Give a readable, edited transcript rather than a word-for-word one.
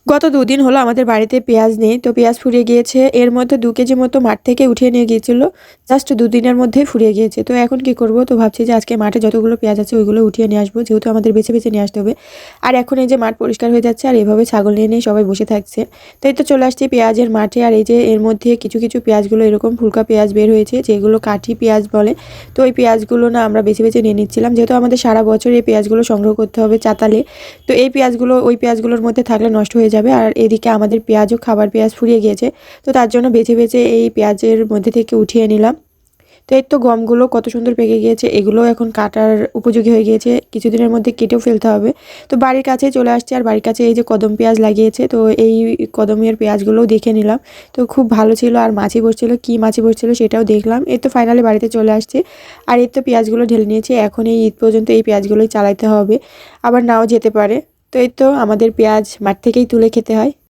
গত ২ দিন হলো আমাদের বাড়িতে পেঁয়াজ নেই। তো পেঁয়াজ ফুরিয়ে গিয়েছে। এর মধ্যে ২ কেজি মতো মাঠ থেকে উঠিয়ে নিয়ে গিয়েছিল। জাস্ট ২ দিনের মধ্যেই ফুরিয়ে গিয়েছে। তো এখন কি করব? তো ভাবছি যে আজকে মাঠে যতগুলো পেঁয়াজ আছে ওইগুলো উঠিয়ে নিয়ে আসবো। যেহেতু আমাদের বেছে, বেছে নিয়ে আসতে হবে। আর এখন এই যে মাঠ পরিষ্কার হয়ে যাচ্ছে আর এভাবে ছাগল নিয়ে সবাই বসে থাকছে। তো এই তো চলে আসছি পেঁয়াজের মাঠে। আর এই যে এর মধ্যে কিছু, কিছু পেঁয়াজগুলো এরকম ফুলকা পেঁয়াজ বের হয়েছে যেগুলো কাঠি পেঁয়াজ বলে। তো ওই পেঁয়াজগুলো না আমরা বেছে, বেছে নিয়ে নিচ্ছিলাম। যেহেতু আমাদের সারা বছর এই পেঁয়াজগুলো সংগ্রহ করতে হবে চাতালে। তো এই পেঁয়াজগুলো ওই পেঁয়াজগুলোর মধ্যে থাকলে নষ্ট হয়ে যাবে। আর এদিকে আমাদের পেঁয়াজও খাবার পেঁয়াজ ফুরিয়ে গিয়েছে। তো তার জন্য বেছে, বেছে এই পেঁয়াজের মধ্যে থেকে উঠিয়ে নিলাম। তো এই তো গমগুলো কত সুন্দর পেকে গিয়েছে। এগুলোও এখন কাটার উপযোগী হয়ে গিয়েছে। কিছুদিনের মধ্যে কেটেও ফেলতে হবে। তো বাড়ির কাছেই চলে আসছে। আর বাড়ির কাছে এই যে কদম পেঁয়াজ লাগিয়েছে। তো এই কদমের পেঁয়াজগুলোও দেখে নিলাম। তো খুব ভালো ছিল আর মাছি বসছিল। কি মাছি বসছিল সেটাও দেখলাম। এই তো ফাইনালি বাড়িতে চলে আসছে। আর এই তো পেঁয়াজগুলো ঢেলে নিয়েছি। এখন এই ঈদ পর্যন্ত এই পেঁয়াজগুলোই চালাতে হবে। আবার নাও যেতে পারে। তো এই তো আমাদের পেঁয়াজ মাঠ থেকেই তুলে খেতে হয়।